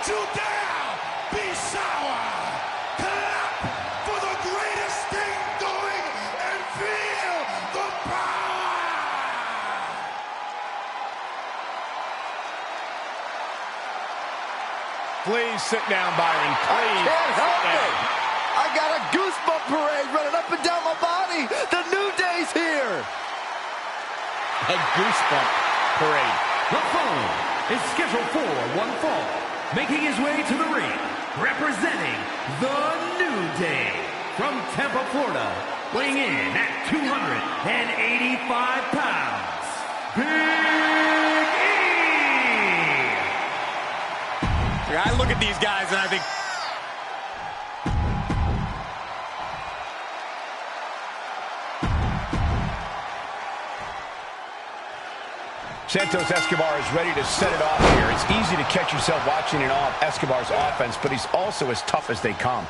Don't you dare be sour. Clap for the greatest thing going and feel the power. Please sit down, Byron. Please. I can't help it. I got a goosebump parade running up and down my body. The New Day's here. A goosebump parade. The foe is scheduled for one fall. Making his way to the ring, representing the New Day from Tampa, Florida, weighing in at 285 pounds, Big E! I look at these guys and I think, Santos Escobar is ready to set it off here. It's easy to catch yourself watching in awe of Escobar's offense, but he's also as tough as they come.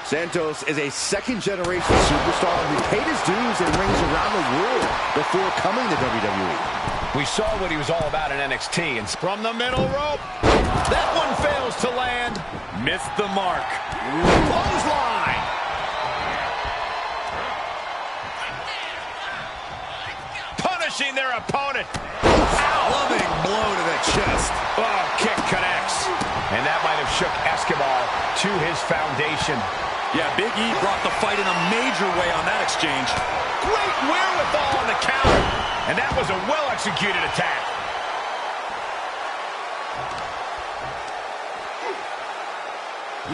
Santos is a second-generation superstar who paid his dues in rings around the world before coming to WWE. We saw what he was all about in NXT, and from the middle rope, that one fails to land. Missed the mark. Clothesline. Punishing their opponent. Loving blow to the chest. Oh, kick connects. And that might have shook Escobar to his foundation. Yeah, Big E brought the fight in a major way on that exchange. Great wherewithal on the counter. And that was a well-executed attack.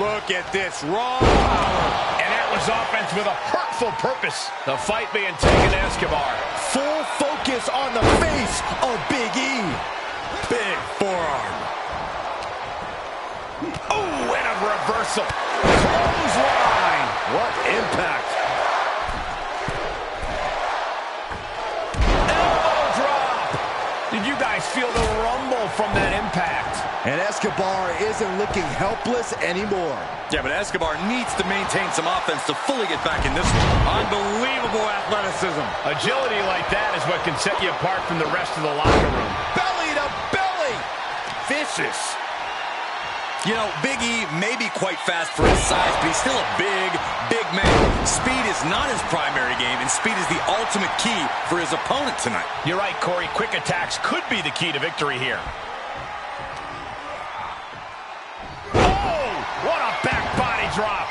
Look at this raw power. And that was offense with a hurtful purpose. The fight being taken to Escobar. Full focus on the face of Big E. Big forearm. Oh, and a reversal. Clothesline. What impact. Elbow drop. Did you guys feel the rumble from that impact? And Escobar isn't looking helpless anymore. Yeah, but Escobar needs to maintain some offense to fully get back in this one. Unbelievable athleticism. Agility like that is what can set you apart from the rest of the locker room. Belly to belly. Vicious. You know, Big E may be quite fast for his size, but he's still a big man. Speed is not his primary game, and speed is the ultimate key for his opponent tonight. You're right, Corey. Quick attacks could be the key to victory here. Oh, what a back body drop.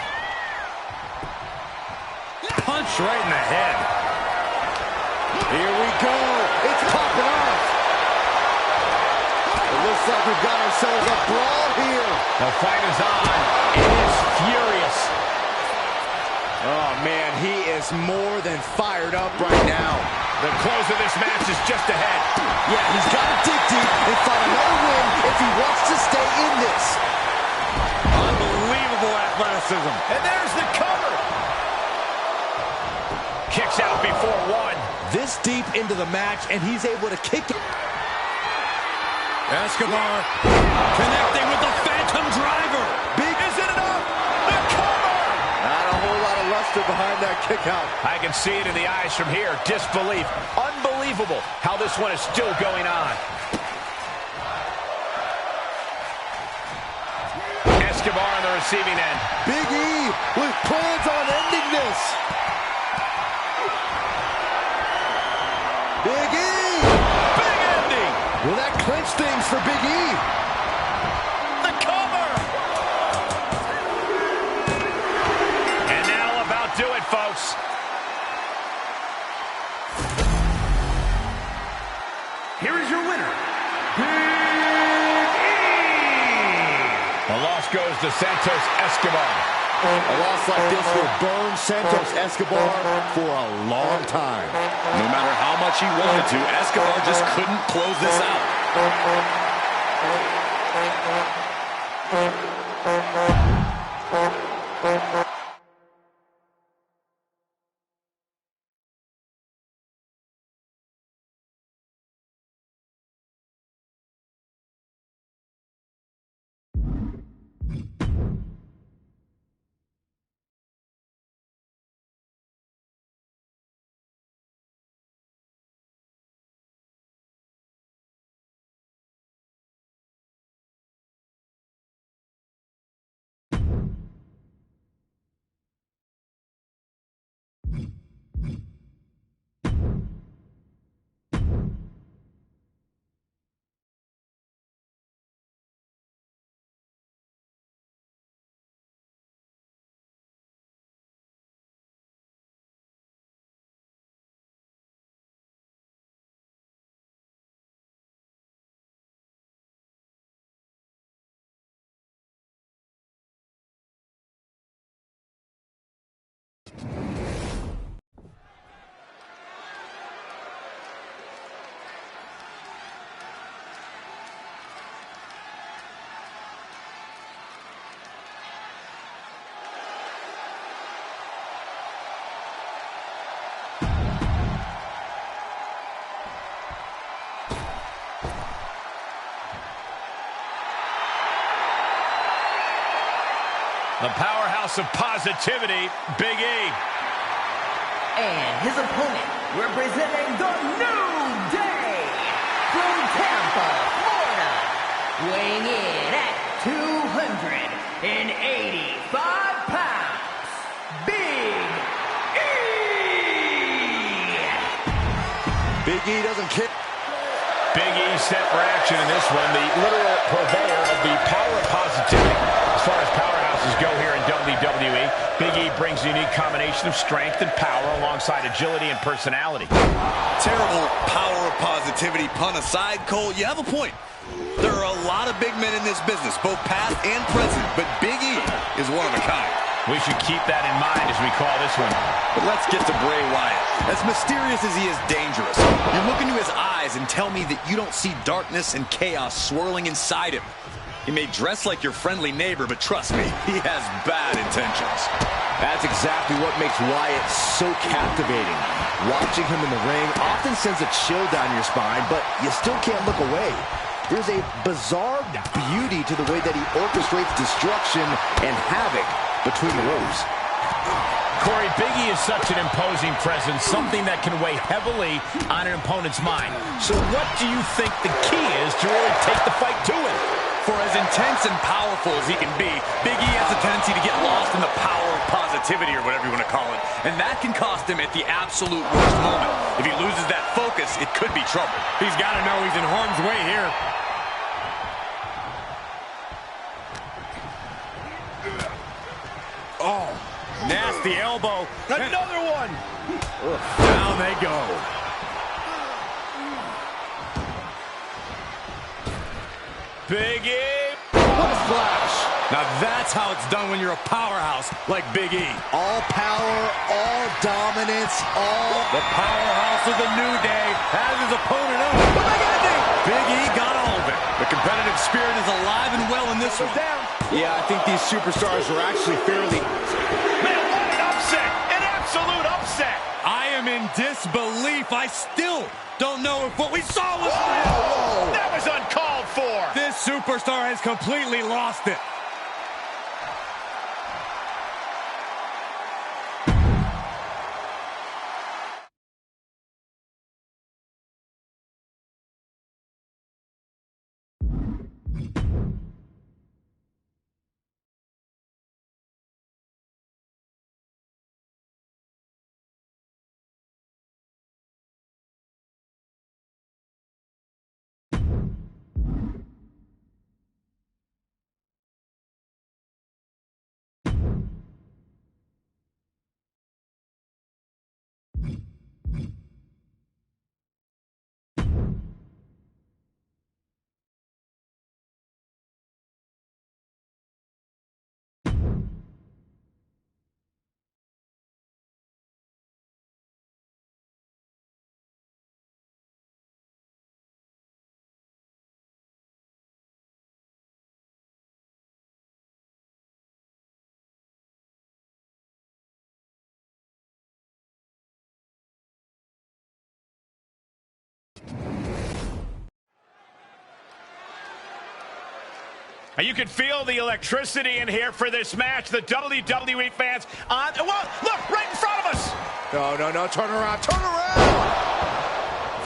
Punch right in the head. Here we go. It's popping off. It looks like we've got ourselves a brawl here. The fight is on. It is furious. Oh, man, he is more than fired up right now. The close of this match is just ahead. Yeah, he's got to dig deep and find another win if he wants to stay in this. Unbelievable athleticism. And there's the cover. Kicks out before one. This deep into the match, and he's able to kick it. Escobar connecting with the Phantom Driver. Big, Is it enough? The cover! not a whole lot of luster behind that kick out. I can see it in the eyes from here. Disbelief. Unbelievable how this one is still going on. Escobar on the receiving end. Big E with plans on ending this. Big E! Big ending! Will that clinch things for Big E? The cover! And that'll about do it, folks. Here is your winner, Big E! The loss goes to Santos Escobar. A loss like this will burn Santos Escobar for a long time. No matter how much he wanted to, Escobar just couldn't close this out. The powerhouse of positivity, Big E. And his opponent, representing the New Day, from Tampa, Florida, weighing in at 285 pounds, Big E! Big E doesn't care. Big E set for action in this one, the literal purveyor of the power of positivity. As far as powerhouses go here in WWE, Big E brings a unique combination of strength and power alongside agility and personality. Terrible power of positivity pun aside, Cole, you have a point. There are a lot of big men in this business, both past and present, but Big E is one of a kind. We should keep that in mind as we call this one. But let's get to Bray Wyatt. As mysterious as he is dangerous, you look into his eyes and tell me that you don't see darkness and chaos swirling inside him. He may dress like your friendly neighbor, but trust me, he has bad intentions. That's exactly what makes Wyatt so captivating. Watching him in the ring often sends a chill down your spine, but you still can't look away. There's a bizarre beauty to the way that he orchestrates destruction and havoc between the ropes. Corey, Big E is such an imposing presence, something that can weigh heavily on an opponent's mind. So what do you think the key is to really take the fight to him? For as intense and powerful as he can be, Big E has a tendency to get lost in the power of positivity, or whatever you want to call it. And that can cost him at the absolute worst moment. If he loses that focus, it could be trouble. He's got to know he's in harm's way here. Oh, nasty elbow. Another one! Down they go. Big E! What a splash! Now that's how it's done when you're a powerhouse like Big E. All power, all dominance, all... The powerhouse of the New Day has his opponent up. What am I gonna do? Big E got all of it. The competitive spirit is alive and well in this one. Yeah, I think these superstars are actually fairly... Man, what an upset! An absolute upset! I am in disbelief. I still don't know if what we saw was... Whoa. That was uncalled for! This superstar has completely lost it. You can feel the electricity in here for this match. The WWE fans on... Well, look, right in front of us! No, turn around, turn around!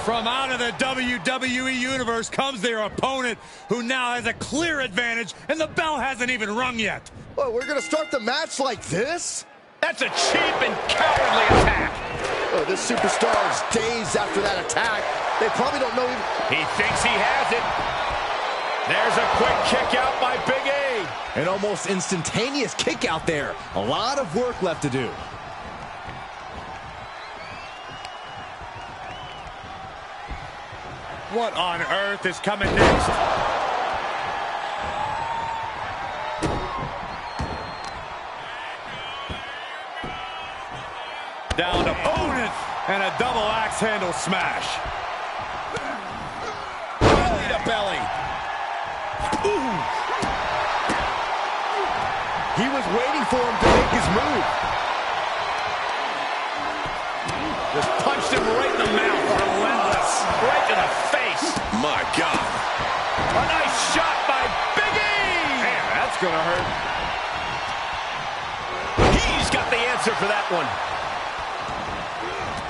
From out of the WWE Universe comes their opponent, who now has a clear advantage, and the bell hasn't even rung yet. Well, we're gonna start the match like this? That's a cheap and cowardly attack. Oh, this superstar is dazed after that attack. They probably don't know even... He thinks he has it. There's a quick kick out by Big E. An almost instantaneous kick out there. A lot of work left to do. What on earth is coming next? Down opponent and a double axe handle smash. Belly to belly. Ooh. He was waiting for him to make his move. Just punched him right in the mouth. Relentless. Right to the face. My God. A nice shot by Big E. Man, that's gonna hurt. one.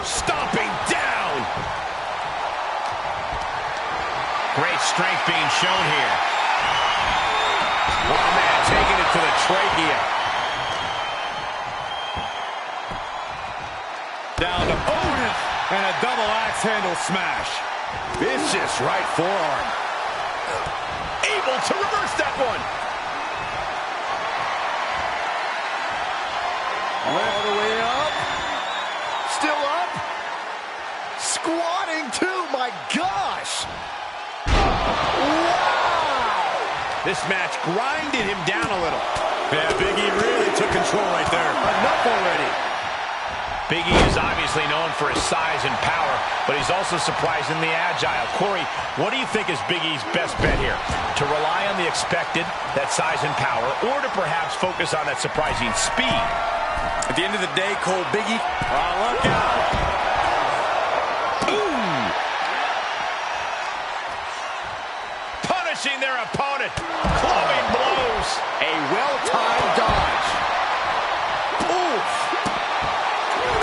Stomping down. Great strength being shown here. Oh, man, taking it to the trachea. Down to Otis, and a double axe handle smash. Vicious right forearm. Able to reverse that one. All the way up. Still up. Squatting too, my gosh. Wow. This match grinded him down a little. Yeah, Big E really took control right there. Enough already. Big E is obviously known for his size and power, but he's also surprisingly agile. Corey, what do you think is Big E's best bet here? To rely on the expected, that size and power, or to perhaps focus on that surprising speed? At the end of the day, Cole, Big E, look out. Ooh. Punishing their opponent. Clubbing blows. A well-timed dodge. Oof.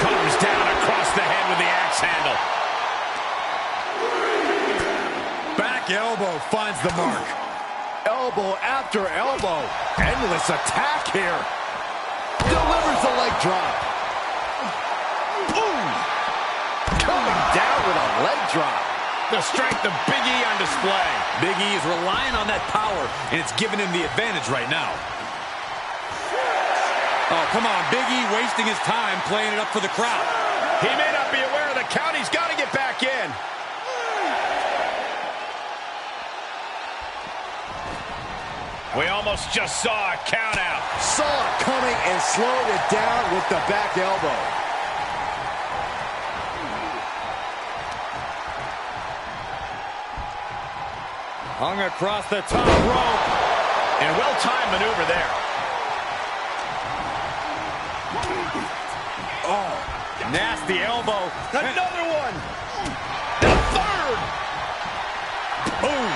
Comes down across the head with the axe handle. Back elbow finds the mark. Elbow after elbow. Endless attack here. Delivers the leg drop. Ooh. Coming down with a leg drop. The strength of Big E on display. Big E is relying on that power, and it's giving him the advantage right now. Oh, come on, Big E wasting his time playing it up for the crowd. He may not be aware of the count. He's got to get back in. We almost just saw a count out. Saw it coming and slowed it down with the back elbow. Hung across the top rope. And well-timed maneuver there. Oh, nasty elbow. Another one. The third. Boom.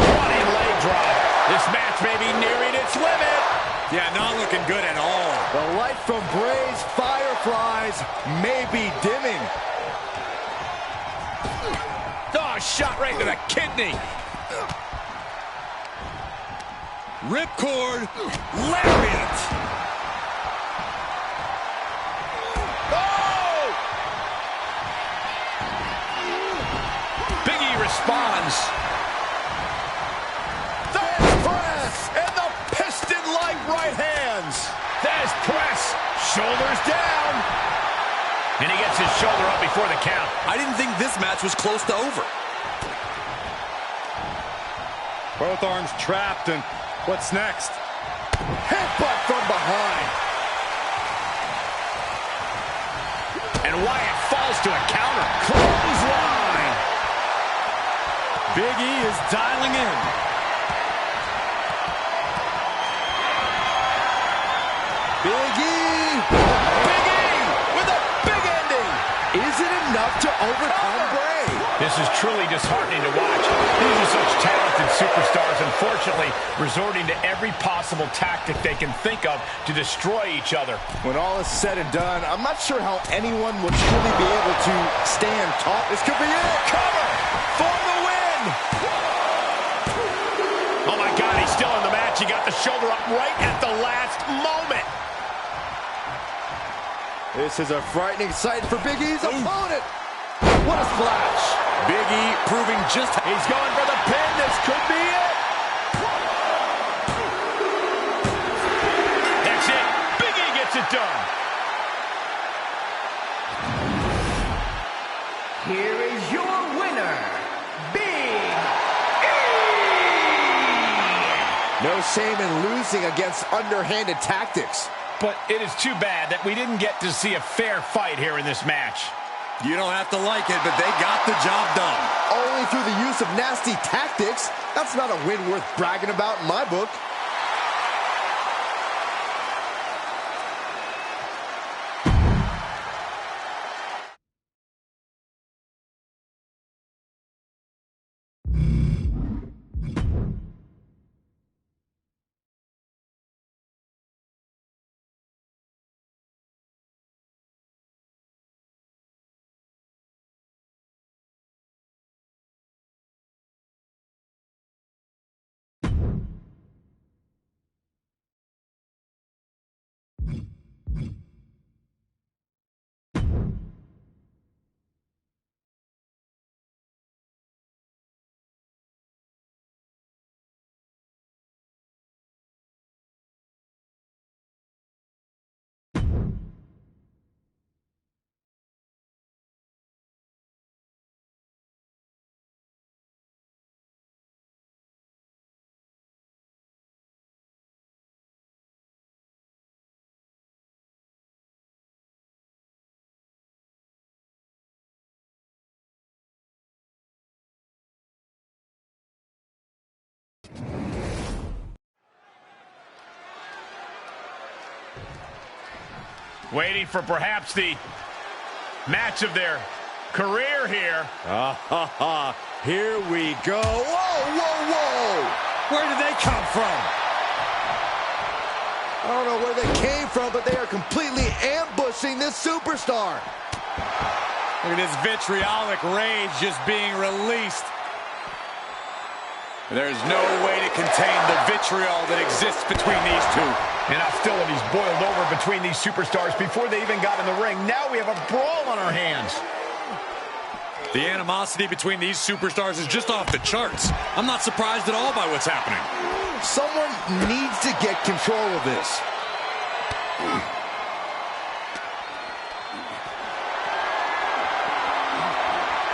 Running leg drop. This match may be nearing its limit. Yeah, not looking good at all. The light from Bray's Fireflies may be dimming. Oh, shot right to the kidney. Ripcord. Lariat. Oh! Big E responds. There's press and the piston-like right hands. There's press. Shoulders down. And he gets his shoulder up before the count. I didn't think this match was close to over. Both arms trapped, and what's next? Headbutt from behind. And Wyatt falls to a counter. Clothesline. Big E is dialing in. Big E. Big E with a big ending. Is it enough to overcome Bray? This is truly disheartening to watch. These are such talented superstars, unfortunately, resorting to every possible tactic they can think of to destroy each other. When all is said and done, I'm not sure how anyone will truly be able to stand tall. This could be it. Cover for the win. Oh, my God, he's still in the match. He got the shoulder up right at the last moment. This is a frightening sight for Big E's opponent. What a splash. Big E proving just... He's going for the pin. This could be it. That's it. Big E gets it done. Here is your winner, Big E! No shame in losing against underhanded tactics. But it is too bad that we didn't get to see a fair fight here in this match. You don't have to like it, but they got the job done. Only through the use of nasty tactics. That's not a win worth bragging about in my book. Waiting for perhaps the match of their career here. Here we go. Whoa, whoa, whoa. Where did they come from? I don't know where they came from, but they are completely ambushing this superstar. Look at this vitriolic rage just being released. There's no way to contain the vitriol that exists between these two. And hostility's boiled over between these superstars before they even got in the ring. Now we have a brawl on our hands. The animosity between these superstars is just off the charts. I'm not surprised at all by what's happening. Someone needs to get control of this.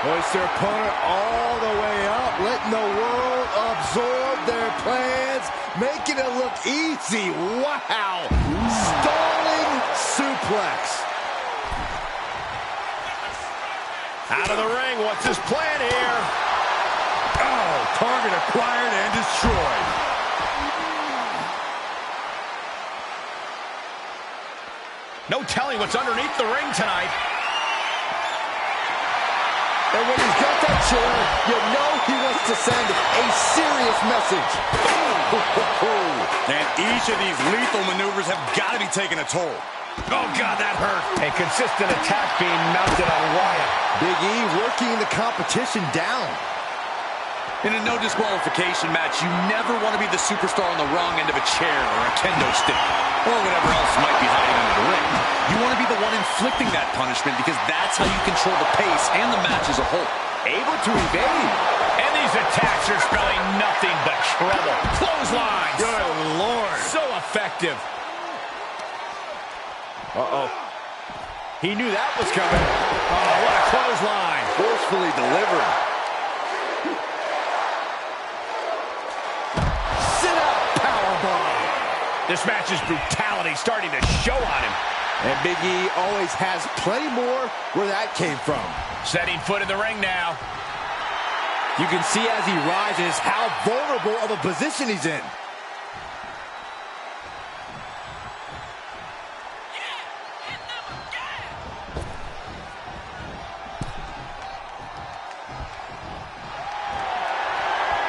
Hoist their opponent all the way up, letting the world absorb their plans, making it look easy. Wow! Stalling suplex. Out of the ring, what's his plan here? Oh, target acquired and destroyed. No telling what's underneath the ring tonight. And when he's got that chair, you know he wants to send a serious message. And each of these lethal maneuvers have got to be taking a toll. Oh, God, that hurt. A consistent attack being mounted on Wyatt. Big E working the competition down. In a no disqualification match, you never want to be the superstar on the wrong end of a chair or a kendo stick, or whatever else might be hiding under the ring. You want to be the one inflicting that punishment because that's how you control the pace and the match as a whole. Able to evade. And these attacks are spelling nothing but trouble. Clotheslines. Good Lord. So effective. Uh-oh. He knew that was coming. Oh, what a clothesline. Forcefully delivered. Sit-out powerbomb. This match's brutality starting to show on him. And Big E always has plenty more where that came from. Setting foot in the ring now. You can see as he rises how vulnerable of a position he's in.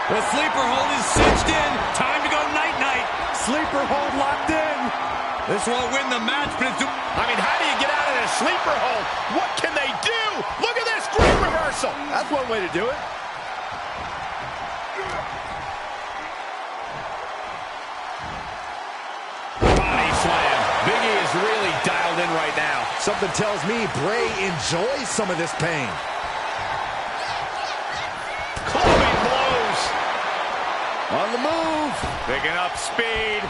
The sleeper hold is cinched in. Time to go night-night. Sleeper hold locked in. This won't win the match, but it's... I mean, how do you get out of this sleeper hold? What can they do? Look at this great reversal. That's one way to do it. Body slam. Big E is really dialed in right now. Something tells me Bray enjoys some of this pain. Clubbing blows. On the move. Picking up speed.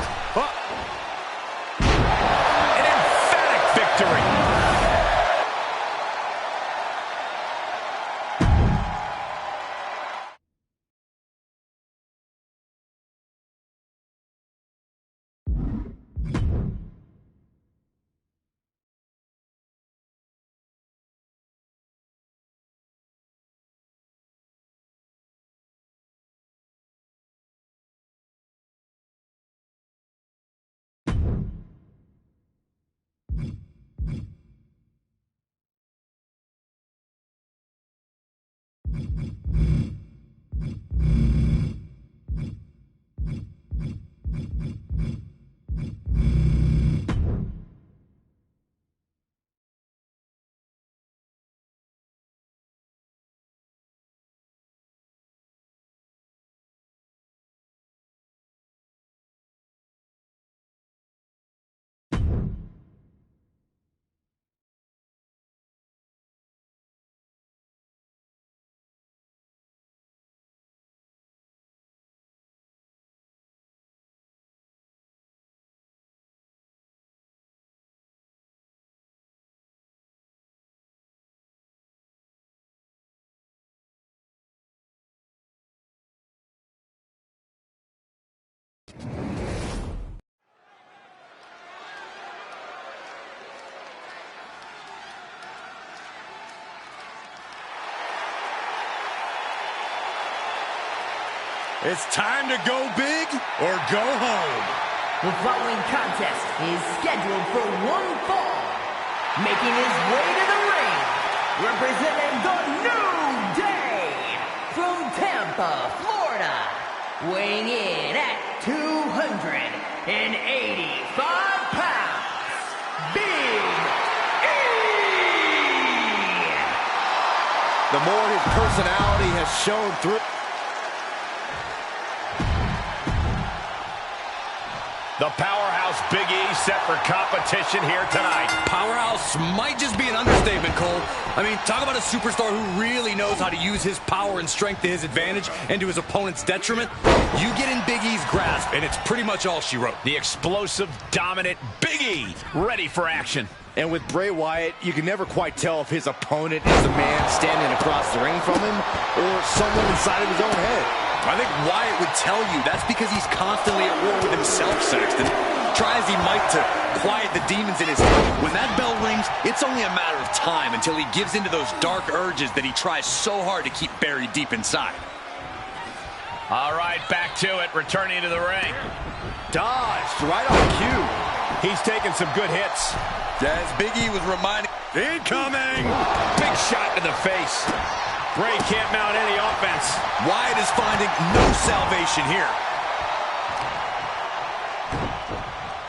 An emphatic victory. It's time to go big or go home. The following contest is scheduled for one fall. making his way to the ring, representing the New Day from Tampa, Florida, weighing in at 285 pounds, Big E! The more his personality has shown through. The powerhouse Big E set for competition here tonight. Powerhouse might just be an understatement, Cole. I mean, talk about a superstar who really knows how to use his power and strength to his advantage and to his opponent's detriment. You get in Big E's grasp, and it's pretty much all she wrote. The explosive, dominant Big E, ready for action. And with Bray Wyatt, you can never quite tell if his opponent is the man standing across the ring from him or someone inside of his own head. I think Wyatt would tell you that's because he's constantly at war with himself, Saxton. Try as he might to quiet the demons in his head. When that bell rings, it's only a matter of time until he gives into those dark urges that he tries so hard to keep buried deep inside. All right, back to it, returning to the ring. Dodged right on cue. He's taking some good hits. As Big E was reminding, incoming! Big shot to the face. Bray can't mount any offense. Wyatt is finding no salvation here.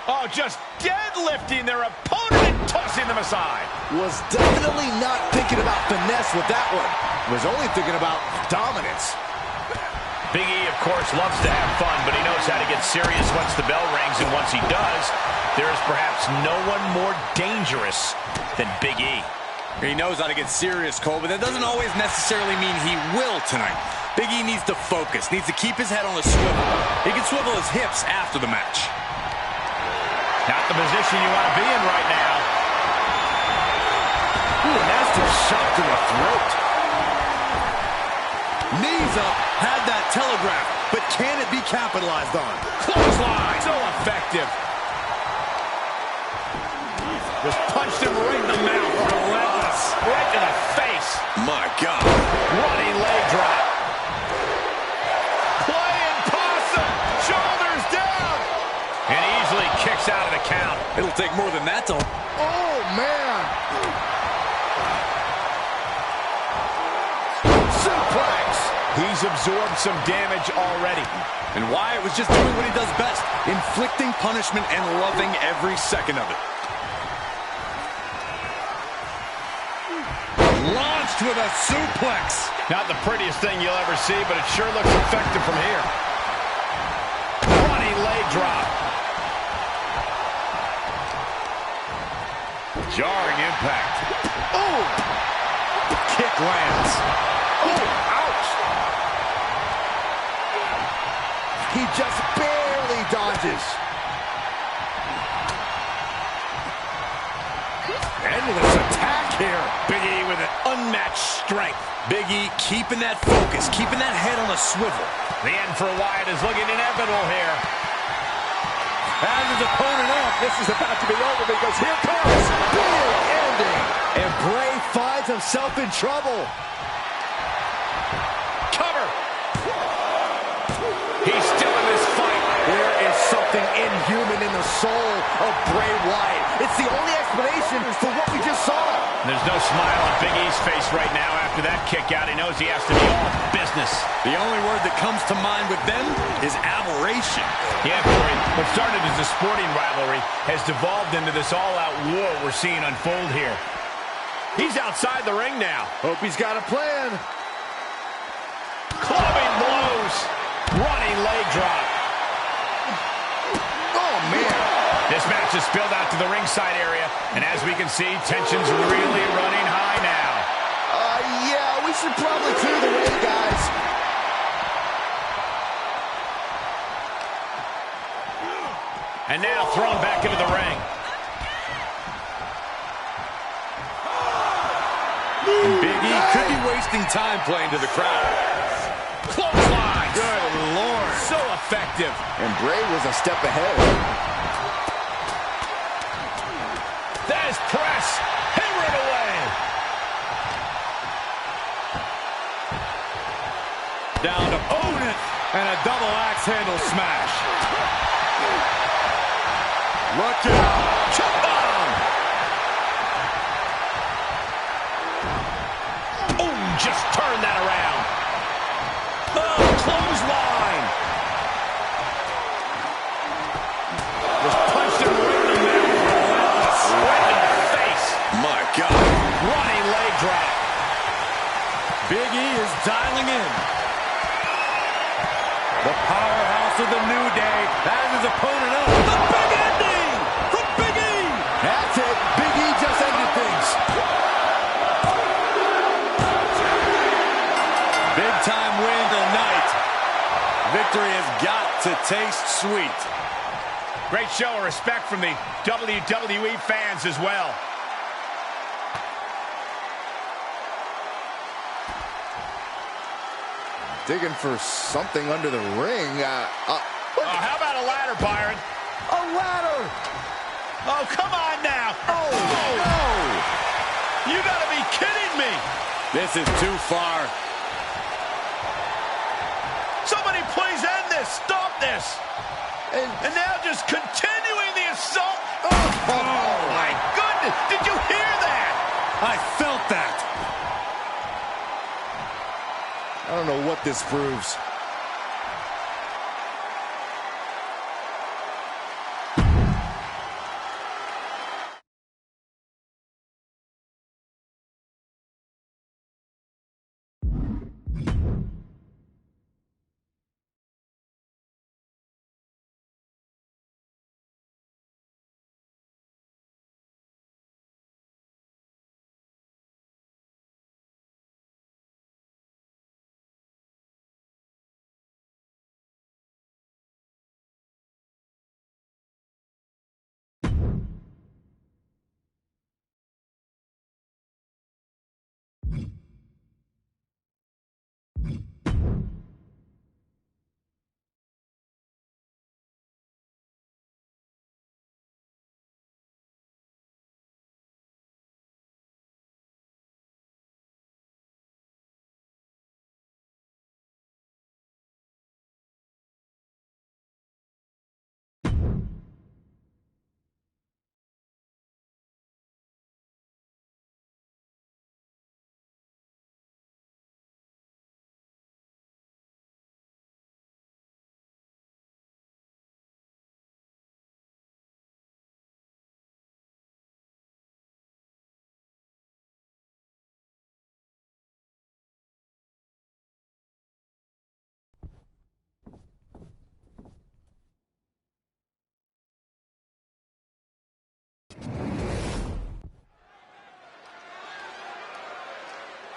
Oh, just deadlifting their opponent and tossing them aside. Was definitely not thinking about finesse with that one. Was only thinking about dominance. Big E, of course, loves to have fun, but he knows how to get serious once the bell rings, and once he does, there is perhaps no one more dangerous than Big E. He knows how to get serious, Cole, but that doesn't always necessarily mean he will tonight. Big E needs to focus, needs to keep his head on a swivel. He can swivel his hips after the match. Not the position you want to be in right now. Ooh, a nasty shot to the throat. Knees up, had that telegraph, but can it be capitalized on? Clothesline, so effective. Just punched him right in the mouth. Relentless. Right to the face. My God. Running leg drop. Playing possum. Shoulders down. And easily kicks out of the count. It'll take more than that to... Oh, man. Suplex. He's absorbed some damage already. And Wyatt was just doing what he does best, inflicting punishment and loving every second of it. Launched with a suplex. Not the prettiest thing you'll ever see, but it sure looks effective from here. Running leg drop. Jarring impact. Oh. Kick lands. Oh, ouch. He just barely dodges. Ending this attack here. Big E with an unmatched strength. Big E keeping that focus, keeping that head on a swivel. The end for Wyatt is looking inevitable here. Has his opponent up. This is about to be over because here comes big ending. And Bray finds himself in trouble. Cover. He's still in this fight. There is something inhuman in the soul of Bray Wyatt. It's the only explanation for what we just saw. There's no smile on Big E's face right now after that kick out. He knows he has to be all business. The only word that comes to mind with them is aberration. Yeah, Corey, what started as a sporting rivalry has devolved into this all-out war we're seeing unfold here. He's outside the ring now. Hope he's got a plan. Clubbing blows. Running leg drop. Oh, man. This match is spilled out to the ringside area, and as we can see, tension's really running high now. Yeah, we should probably clear the way, guys. And now thrown back into the ring. Big E could be wasting time playing to the crowd. Clothesline. Good Lord. So effective. And Bray was a step ahead. That is press. Hammer it away. Down to opponent. And a double axe handle smash. Look out. Chop bomb. just turned that around. Oh, clothesline. Just punched him right in the mouth. Right in the face. My God. Running leg drop. Big E is dialing in. The powerhouse of the New Day has his opponent up. The big ending from Big E. That's it. Big E just ended things. Big time win tonight. Victory has got to taste sweet. Great show of respect from the WWE fans as well. Digging for something under the ring. How about a ladder, Byron? A ladder! Oh, come on now. Oh, no! You gotta be kidding me. This is too far. Somebody please end this. Stop this. And now just continuing the assault. Oh, my goodness. Did you hear that? I felt that. I don't know what this proves.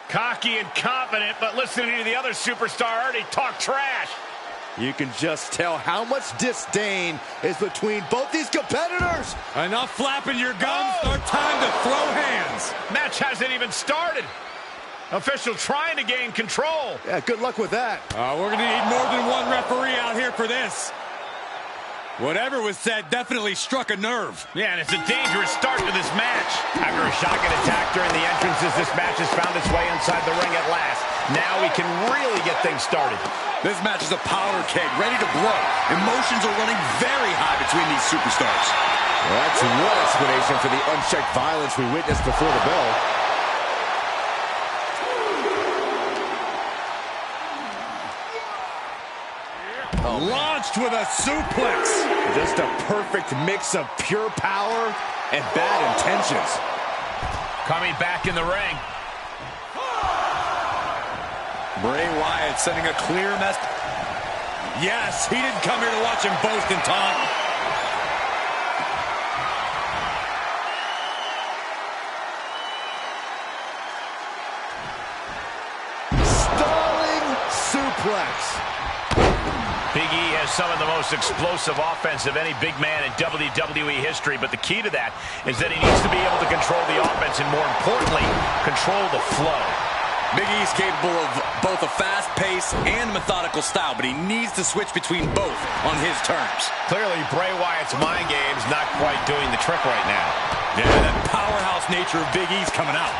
Cocky and confident, but listening to the other superstar already talk trash. You can just tell how much disdain is between both these competitors. Enough flapping your gums. Or time to throw hands. Match hasn't even started. Official trying to gain control. Yeah, good luck with that. We're going to need more than one referee out here for this. Whatever was said definitely struck a nerve. Yeah, and it's a dangerous start to this match. After a shocking attack during the entrances, this match has found its way inside the ring at last. Now we can really get things started. This match is a powder keg, ready to blow. Emotions are running very high between these superstars. Well, that's one explanation for the unchecked violence we witnessed before the bell. Launched with a suplex. Just a perfect mix of pure power and bad intentions. Coming back in the ring. Bray Wyatt sending a clear message. Yes, he didn't come here to watch him boast and taunt. Stalling suplex. Big E has some of the most explosive offense of any big man in WWE history, but the key to that is that he needs to be able to control the offense and, more importantly, control the flow. Big E's capable of both a fast pace and methodical style, but he needs to switch between both on his terms. Clearly, Bray Wyatt's mind game's not quite doing the trick right now. Yeah, that powerhouse nature of Big E's coming out.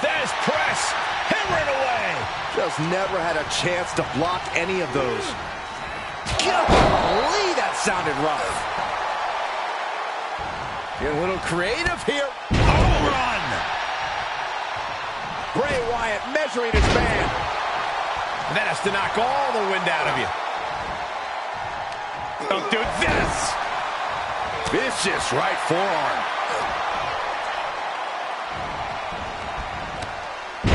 There's press, hammering away. Just never had a chance to block any of those. Golly, that sounded rough. Get a little creative here. Home run. Bray Wyatt measuring his man. That has to knock all the wind out of you. Don't do this. Vicious right forearm.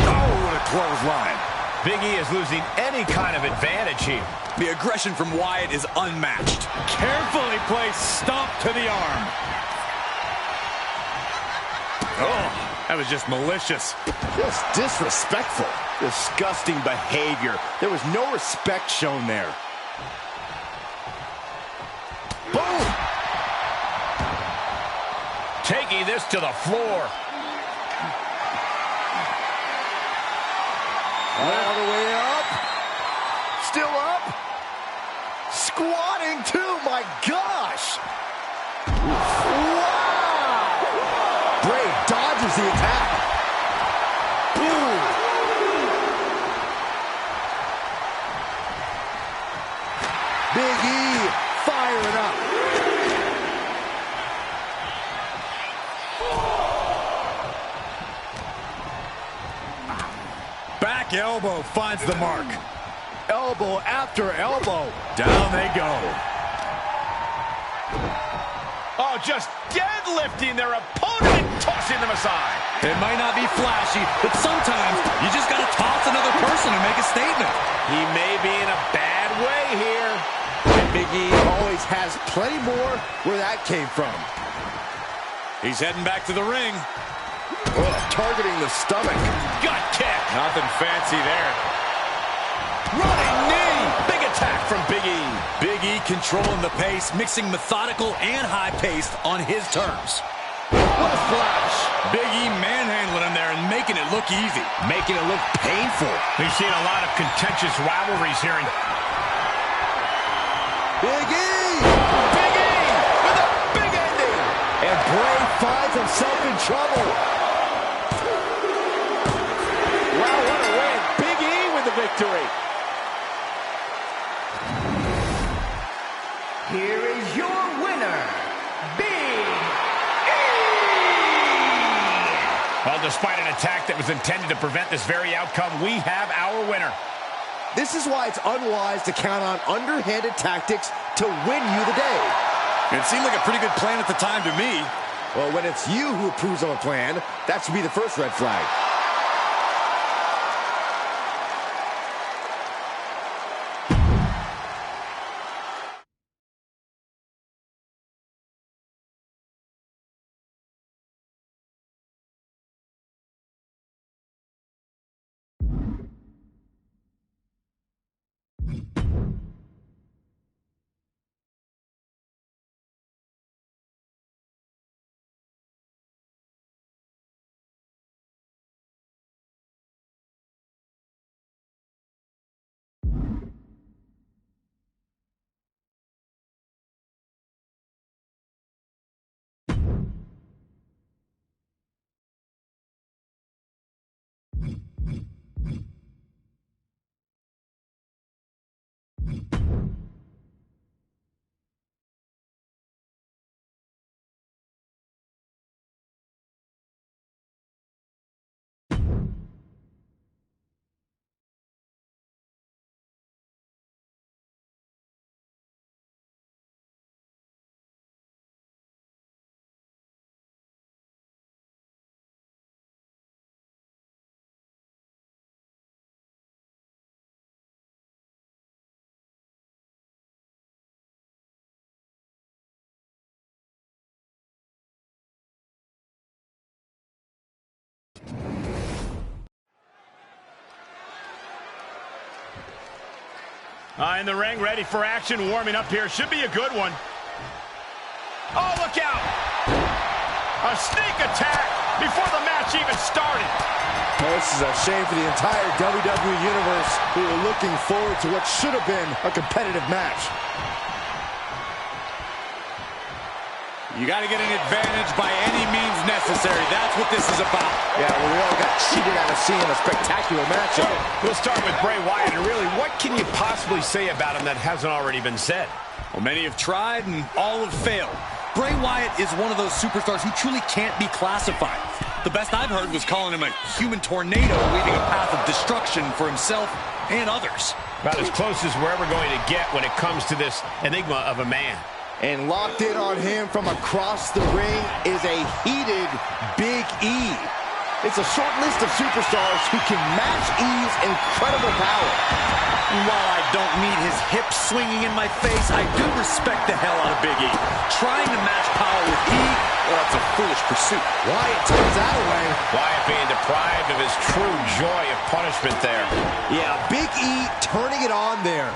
Oh, what a clothesline. Big E is losing any kind of advantage here. The aggression from Wyatt is unmatched. Carefully placed stomp to the arm. Oh, that was just malicious. Just disrespectful. Disgusting behavior. There was no respect shown there. Boom! Taking this to the floor. All the way up. Still up. Squatting too, my gosh. Wow! Bray dodges the attack. Boom! Big E firing up. Back elbow finds the mark. Elbow after elbow. Down they go. Oh, just deadlifting their opponent and tossing them aside. It might not be flashy, but sometimes you just got to toss another person and make a statement. He may be in a bad way here. And Big E always has plenty more where that came from. He's heading back to the ring. Oh, targeting the stomach. Gut kick. Nothing fancy there. Running knee. Big attack from Big E. Big E controlling the pace, mixing methodical and high-paced on his terms. What a splash. Big E manhandling him there and making it look easy. Making it look painful. We've seen a lot of contentious rivalries here. Big E! Big E with a big ending. And Bray finds himself in trouble. Wow, what a win. Big E with the victory. Here is your winner, Big E! Well, despite an attack that was intended to prevent this very outcome, we have our winner. This is why it's unwise to count on underhanded tactics to win you the day. It seemed like a pretty good plan at the time to me. Well, when it's you who approves of a plan, that should be the first red flag. In the ring, ready for action, warming up here. Should be a good one. Oh, look out! A sneak attack before the match even started. Well, this is a shame for the entire WWE Universe, who were looking forward to what should have been a competitive match. You got to get an advantage by any means necessary. That's what this is about. Yeah, well, we all got cheated out of seeing a spectacular matchup. We'll start with Bray Wyatt, and really, what can you possibly say about him that hasn't already been said? Well, many have tried, and all have failed. Bray Wyatt is one of those superstars who truly can't be classified. The best I've heard was calling him a human tornado leaving a path of destruction for himself and others. About as close as we're ever going to get when it comes to this enigma of a man. And locked in on him from across the ring is a heated Big E. It's a short list of superstars who can match E's incredible power. While I don't need his hips swinging in my face, I do respect the hell out of Big E. Trying to match power with E, well, that's a foolish pursuit. Wyatt turns that away. Wyatt being deprived of his true joy of punishment there. Yeah, Big E turning it on there.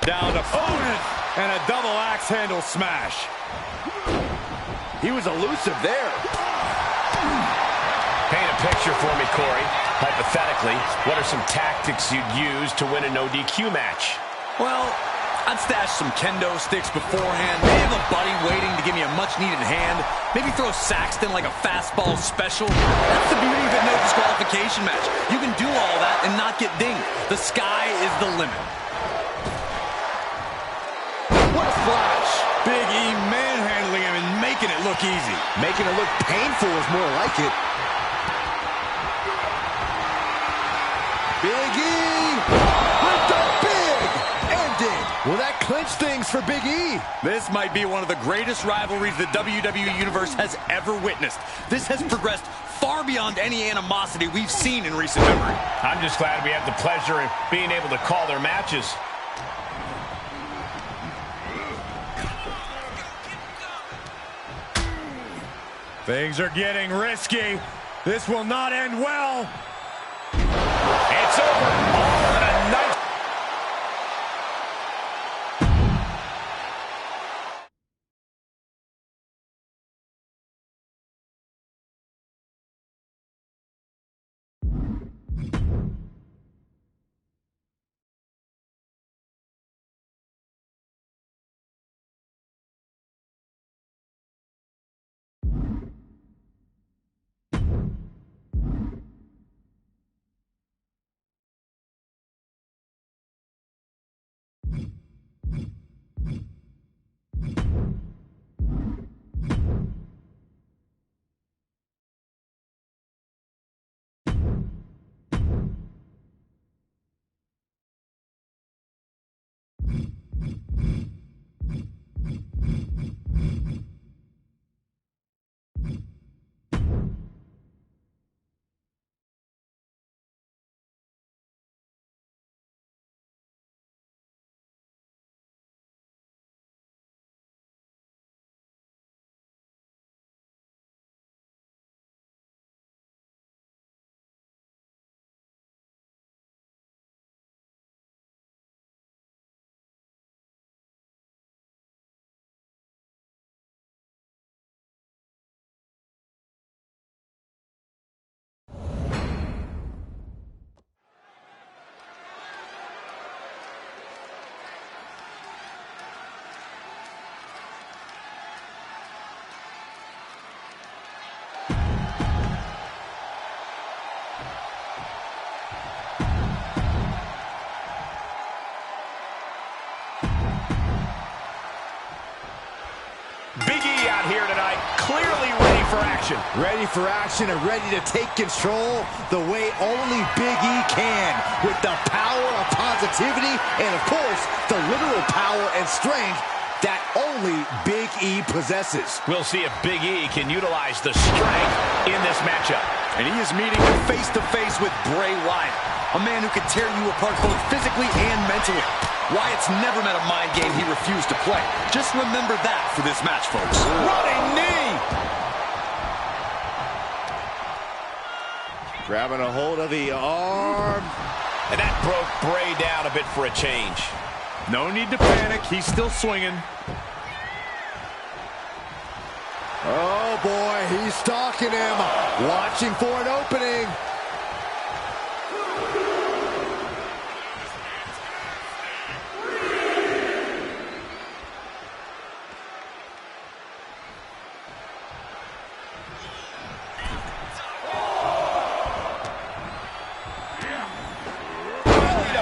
Down to opponent and a double axe handle smash. He was elusive there. Paint a picture for me, Corey. Hypothetically, what are some tactics you'd use to win a no DQ match? Well, I'd stash some kendo sticks beforehand. Maybe have a buddy waiting to give me a much-needed hand. Maybe throw Saxton like a fastball special. That's the beauty of a no disqualification match. You can do all that and not get dinged. The sky is the limit. What a splash. Big E manhandling him and making it look easy. Making it look painful is more like it. Big E with the big ending. Well, that clinched things for Big E. This might be one of the greatest rivalries the WWE Universe has ever witnessed. This has progressed far beyond any animosity we've seen in recent memory. I'm just glad we have the pleasure of being able to call their matches. Things are getting risky. This will not end well. It's over. All in a nice... Big E out here tonight, clearly ready for action. Ready for action and ready to take control the way only Big E can, with the power of positivity and, of course, the literal power and strength that only Big E possesses. We'll see if Big E can utilize the strength in this matchup. And he is meeting face-to-face with Bray Wyatt, a man who can tear you apart both physically and mentally. Wyatt's never met a mind game he refused to play. Just remember that for this match, folks. Running knee! Grabbing a hold of the arm. And that broke Bray down a bit for a change. No need to panic. He's still swinging. Oh, boy, he's stalking him. Watching for an opening.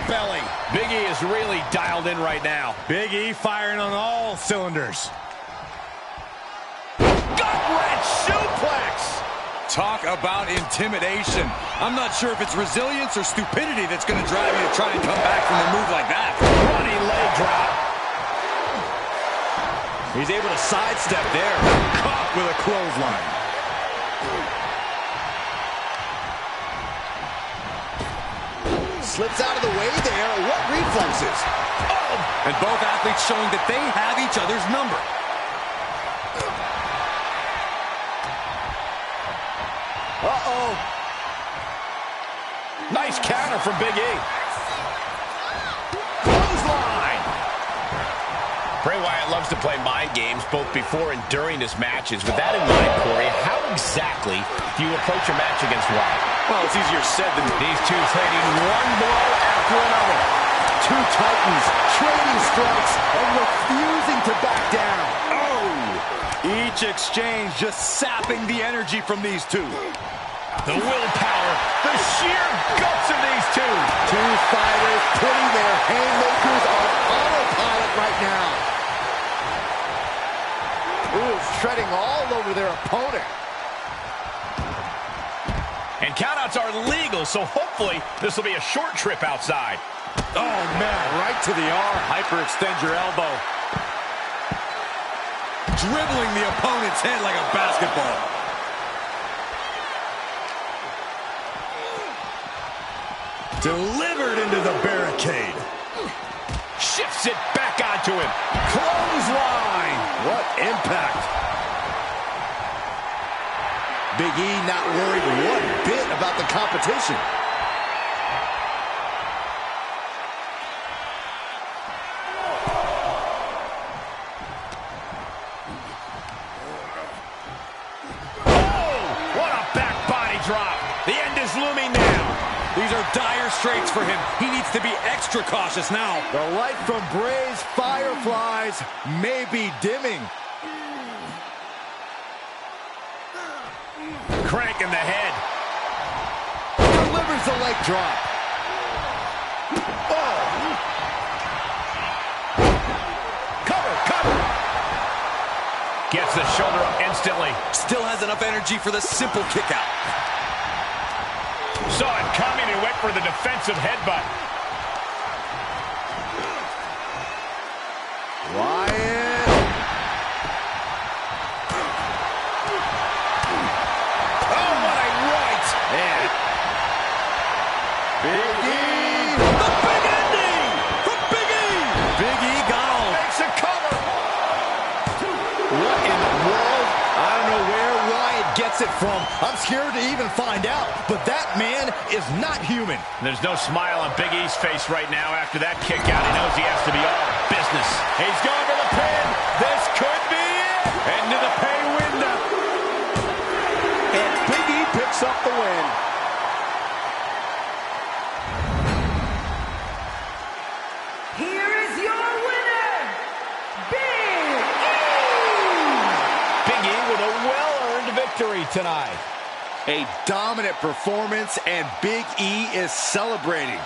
Belly. Big E is really dialed in right now. Big E firing on all cylinders. Gut-wrench! Talk about intimidation. I'm not sure if it's resilience or stupidity that's going to drive you to try and come back from a move like that. Running leg drop. He's able to sidestep there. Caught with a clothesline. Slips out of the way there. What reflexes? Oh! And both athletes showing that they have each other's number. Uh-oh. Nice counter from Big E. Clothesline. Bray Wyatt loves to play mind games both before and during his matches. With that in mind, Corey, how exactly do you approach a match against Wyatt? Well, it's easier said than done. These two trading one blow after another. Two titans trading strikes and refusing to back down. Oh! Each exchange just sapping the energy from these two. The willpower, the sheer guts of these two. Two fighters putting their haymakers on autopilot right now. Ooh, treading all over their opponent. And countouts are legal, so hopefully this will be a short trip outside. Oh, man, right to the arm. Hyperextend your elbow. Dribbling the opponent's head like a basketball. Delivered into the barricade. Shifts it back onto him. Clothesline. What impact. Big E not worried one bit about the competition. Oh, what a back body drop. The end is looming now. These are dire straits for him. He needs to be extra cautious now. The light from Bray's Fireflies may be dimming. Crank in the head. Delivers the leg drop. Oh! Cover, cover. Gets the shoulder up instantly. Still has enough energy for the simple kick out. Saw it coming and went for the defensive headbutt. Wyatt. Oh, what a right. Man. Big E. The big ending from Big E. Big E gone. Makes a cover. What in the world? I don't know where Wyatt gets it from. I'm scared to even find out. But that man is not human. There's no smile on Big E's face right now after that kick out. He knows he has to be all business. He's going for the pin. This could be it. Into the pay window. And Big E picks up the win. Here is your winner, Big E! Big E with a well-earned victory tonight. A dominant performance, and Big E is celebrating.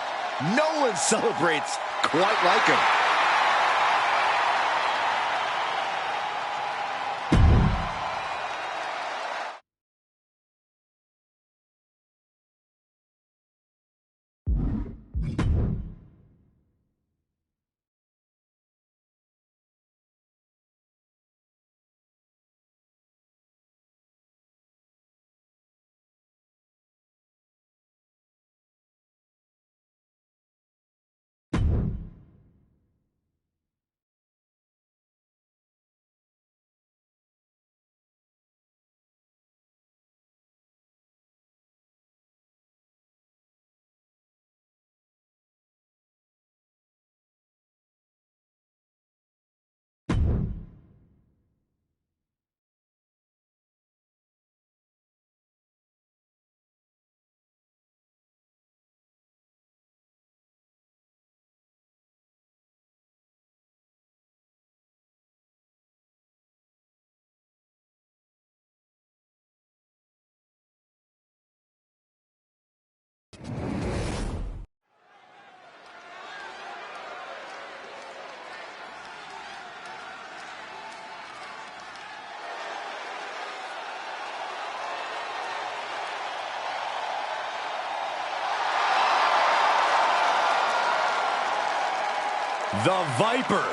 No one celebrates quite like him. The Viper,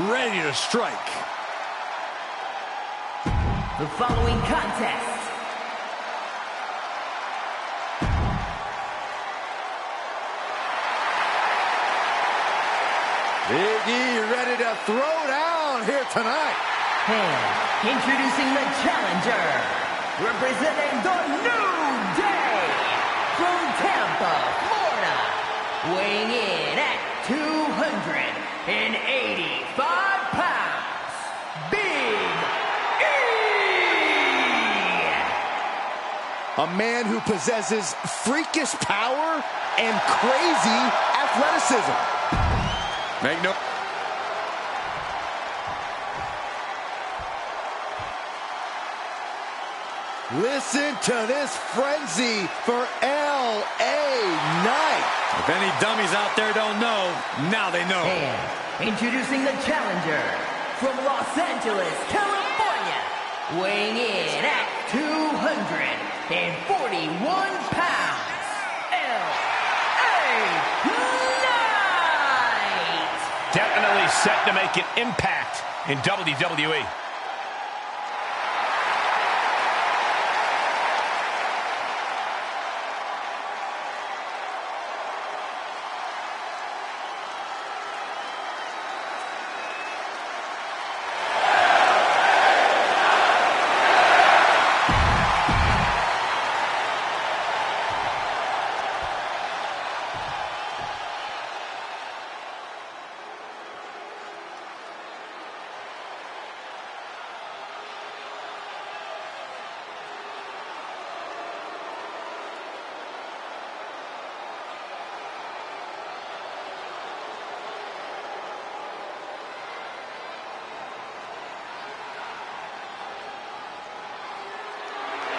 ready to strike. The following contest Big E ready to throw down here tonight. and introducing the challenger, representing the New Day from Tampa, Florida, weighing in at 285 pounds, Big E! A man who possesses freakish power and crazy athleticism. Make no... Listen to this frenzy for LA Knight. If any dummies out there don't know, now they know. And introducing the challenger from Los Angeles, California, weighing in at 241 pounds, LA Knight! Definitely set to make an impact in WWE.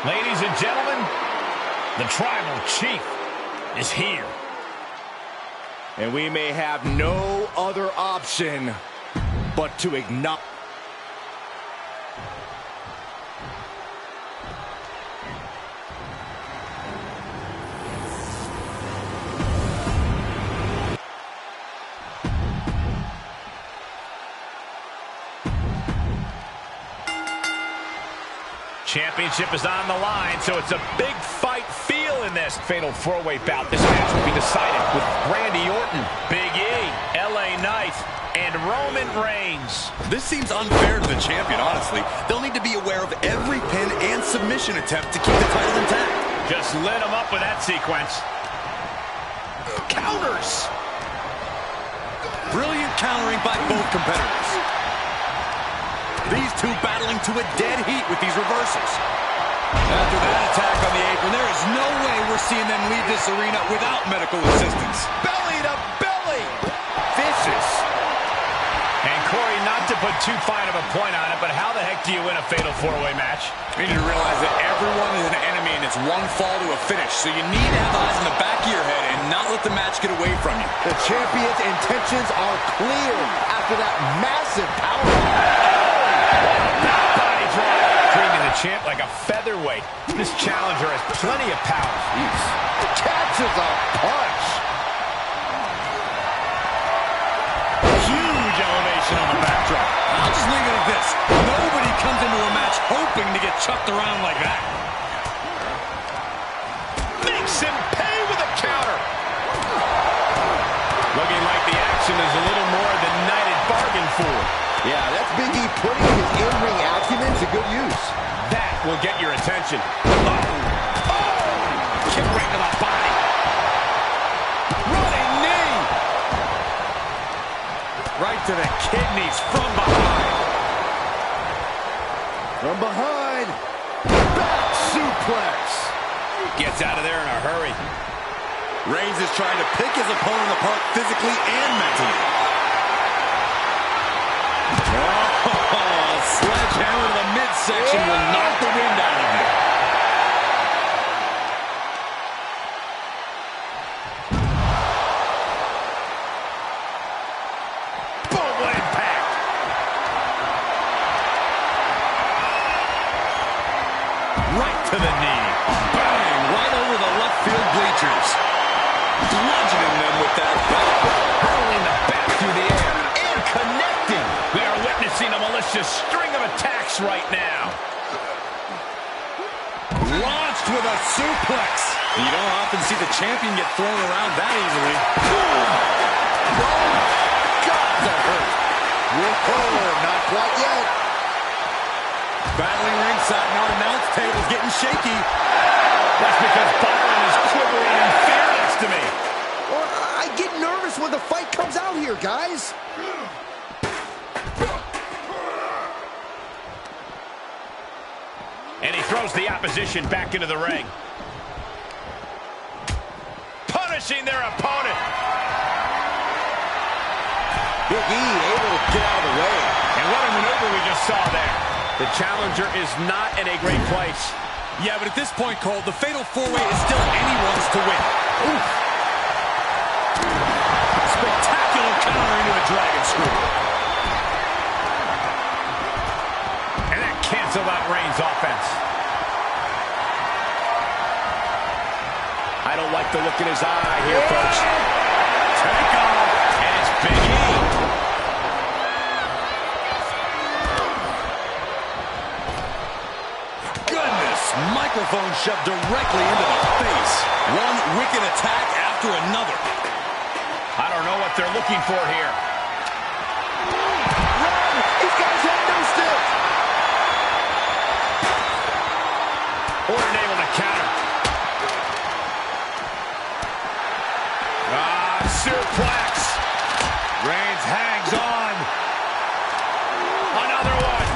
Ladies and gentlemen, the Tribal Chief is here. And we may have no other option but to acknowledge. Championship is on the line, so it's a big fight feel in this fatal four-way bout. This match will be decided with Randy Orton, Big E, LA Knight, and Roman Reigns. This seems unfair to the champion, honestly. They'll need to be aware of every pin and submission attempt to keep the title intact. Just lit him up with that sequence. Counters! Brilliant countering by both competitors. These two battling to a dead heat with these reversals. After that attack on the apron, there is no way we're seeing them leave this arena without medical assistance. Belly to belly. Vicious. And Corey, not to put too fine of a point on it, but how the heck do you win a fatal four-way match? You need to realize that everyone is an enemy and it's one fall to a finish. So you need to have eyes in the back of your head and not let the match get away from you. The champion's intentions are clear after that massive power. Body drop. Treating the champ like a featherweight. This challenger has plenty of power. Jeez. Catches a punch. Huge elevation on the backdrop. I'll just leave it at this. Nobody comes into a match hoping to get chucked around like that. Makes him pay with a counter. Looking like the action is a little more than Knight had bargained for. Yeah, that's Big E putting his in-ring acumen to good use. That will get your attention. Oh! Kick right to the body. Running knee. Right to the kidneys from behind. From behind. Back suplex. Gets out of there in a hurry. Reigns is trying to pick his opponent apart physically and mentally. Oh, sledgehammer to the midsection will knock the wind out of you. Boom, what impact. Right to the knee. Bang, right over the left field bleachers. Bludgeoning them with that belt. Hurling the bat through the air. a string of attacks right now. Launched with a suplex. You don't often see the champion get thrown around that easily. Oh, God, that hurt. Whoa, not quite yet. Battling ringside, now announce table's getting shaky. That's because Byron is quivering in fear next to me. Well, I get nervous when the fight comes out here, guys. And he throws the opposition back into the ring. Punishing their opponent. Big E able to get out of the way. And what a maneuver we just saw there. The challenger is not in a great place. Yeah, but at this point, Cole, the fatal four-way is still anyone's to win. Oof. Spectacular counter into a dragon screw. And that canceled out Reigns' offense. I don't like the look in his eye here, folks. Take off. And it's Big E. Goodness, microphone shoved directly into the face. One wicked attack after another. I don't know what they're looking for here. Run! He's got his head no stick. Orton able to counter. Suplex. Reigns hangs on. Another one.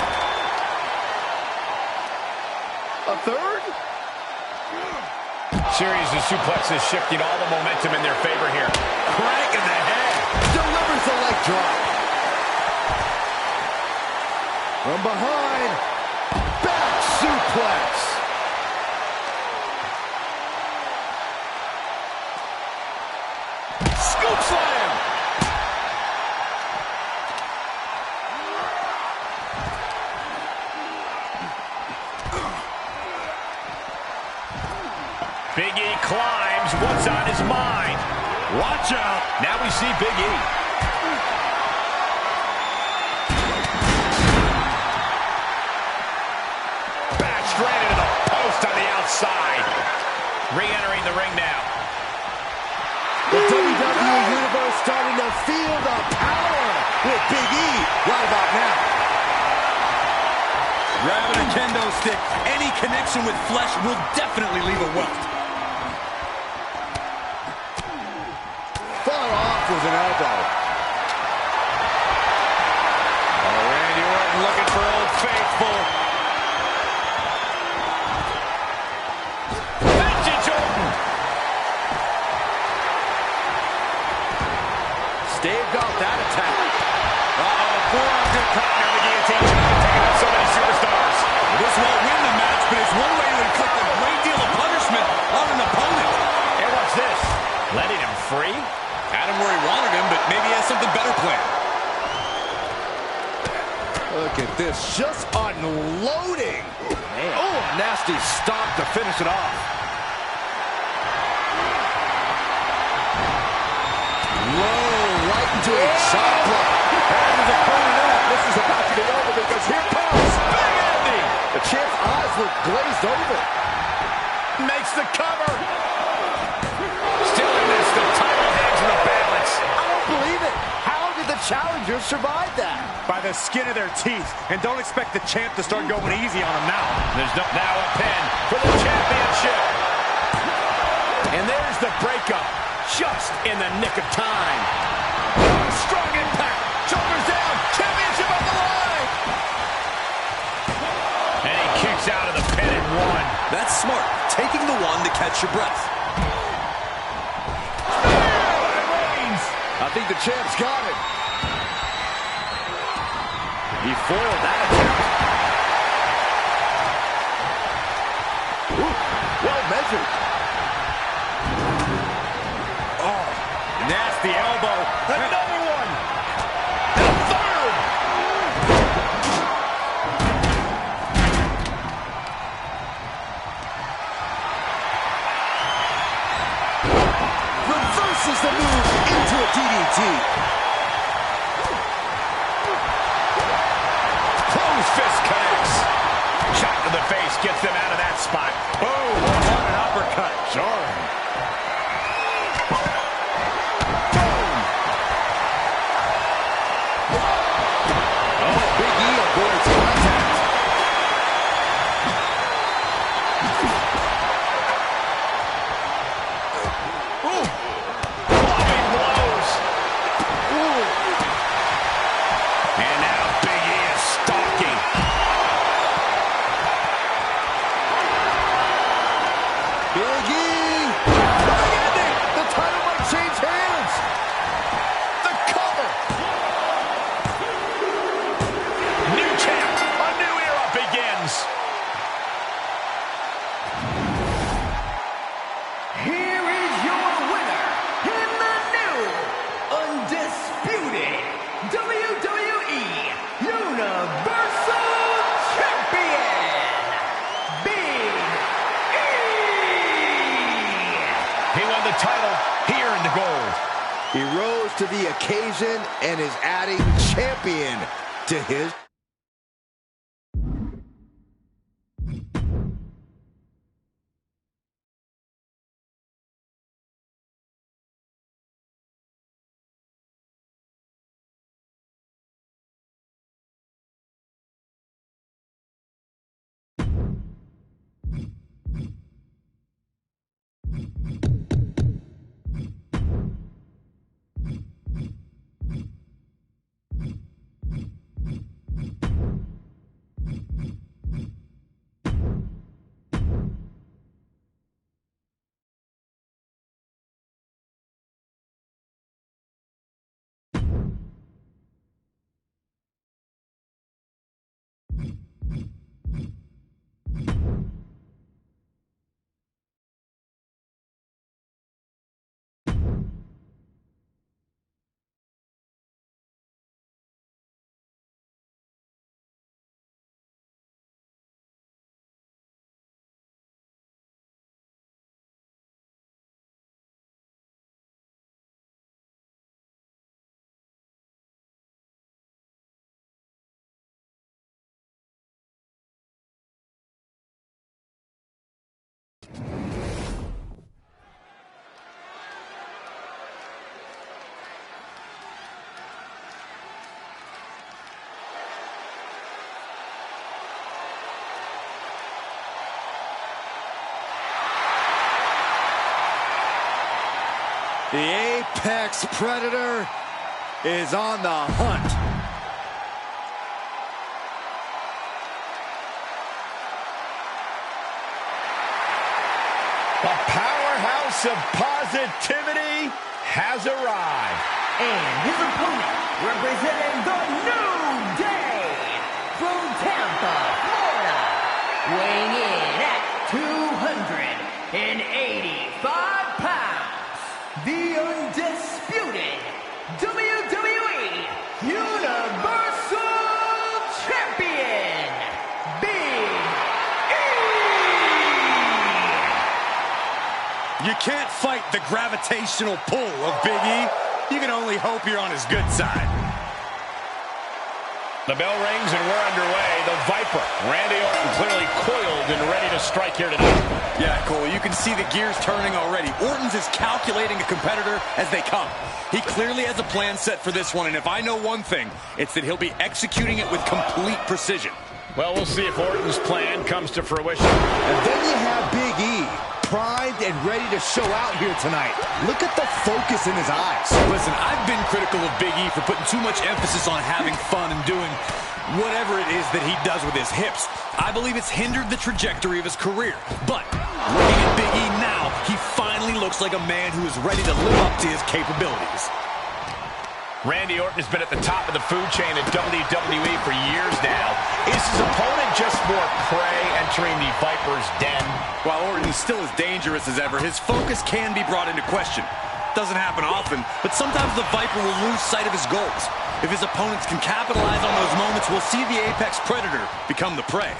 A third? Series of suplexes shifting all the momentum in their favor here. Crank in the head. Delivers the leg drop. From behind. Back suplex. Scoop slam. Big E climbs. What's on his mind? Watch out. Now we see Big E. Back straight into the post on the outside. Re-entering the ring now. The WWE Universe starting to feel the power with Big E right about now. Grabbing a kendo stick. Any connection with flesh will definitely leave a welt. Far off with an elbow. Oh, Randy Orton looking for Old Faithful. Vintage Orton. Staved off that attack. Forearm good caught. Now the guillotine choke taking out so many superstars. This won't win the match, but it's one way to inflict a great deal of punishment on an opponent. And what's this? Letting him free? Had him where he wanted him, but maybe he has something better planned. Look at this, just unloading. Man. Oh, nasty stop to finish it off. Low, right into a chop block. And his opponent up. This is about to be over because here comes Big Andy. The champ's eyes look glazed over. Makes the cover. Still in this, the title hangs in the balance. I don't believe it. How did the challenger survive that? By the skin of their teeth. And don't expect the champ to start going easy on him now. There's now a pin for the championship. And there's the breakup, just in the nick of time. Strong impact, shoulders down, championship on the line. And he kicks out of the pin at one. That's smart. Taking the one to catch your breath. I think the champ's got it. He foiled that attempt. Ooh, well measured. Oh, nasty elbow. Another one. The third. Reverses the move into a DDT. Nice, gets them out of that spot. Boom, what an uppercut. Jarring. Oh, Big E avoids contact. Clubbing blows. And now Big E is stalking. Big E! Big ending! The title might change hands! The cover! New champ. A new era begins. Here is your winner in the new undisputed WWE Universal Champion, Big E. He won the title here in the gold. He rose to the occasion and is adding champion to his... The Apex Predator is on the hunt. The powerhouse of positivity has arrived. And his opponent, representing the New Day from Tampa, Florida, weighing in at 285 pounds, the undisputed WWE Universal Champion, Big E! You can't fight the gravitational pull of Big E. You can only hope you're on his good side. The bell rings and we're underway. The Viper, Randy Orton, clearly coiled and ready to strike here tonight. Yeah, Cole, you can see the gears turning already. Orton's is calculating a competitor as they come. He clearly has a plan set for this one, and if I know one thing, it's that he'll be executing it with complete precision. Well, we'll see if Orton's plan comes to fruition. And then you have Big E, primed and ready to show out here tonight. Look at the focus in his eyes. Listen, I've been critical of Big E for putting too much emphasis on having fun and doing whatever it is that he does with his hips. I believe it's hindered the trajectory of his career. But looking at Big E now, he finally looks like a man who is ready to live up to his capabilities. Randy Orton has been at the top of the food chain in WWE for years now. Is his opponent just more prey entering the Viper's den? While Orton is still as dangerous as ever, his focus can be brought into question. Doesn't happen often, but sometimes the Viper will lose sight of his goals. If his opponents can capitalize on those moments, we'll see the Apex Predator become the prey.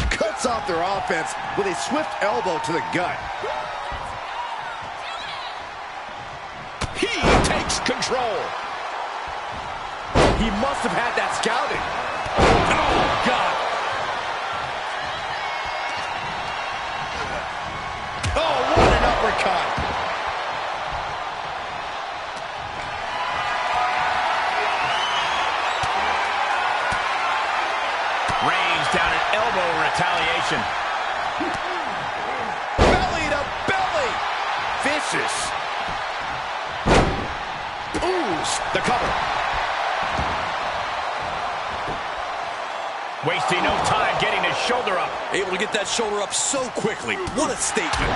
Cuts off their offense with a swift elbow to the gut. He takes control. He must have had that scouting. Oh, God. Oh, what an uppercut. Reigns down an elbow in retaliation. Belly to belly. Vicious. Ooh, the cover. Wasting no time getting his shoulder up. Able to get that shoulder up so quickly. What a statement.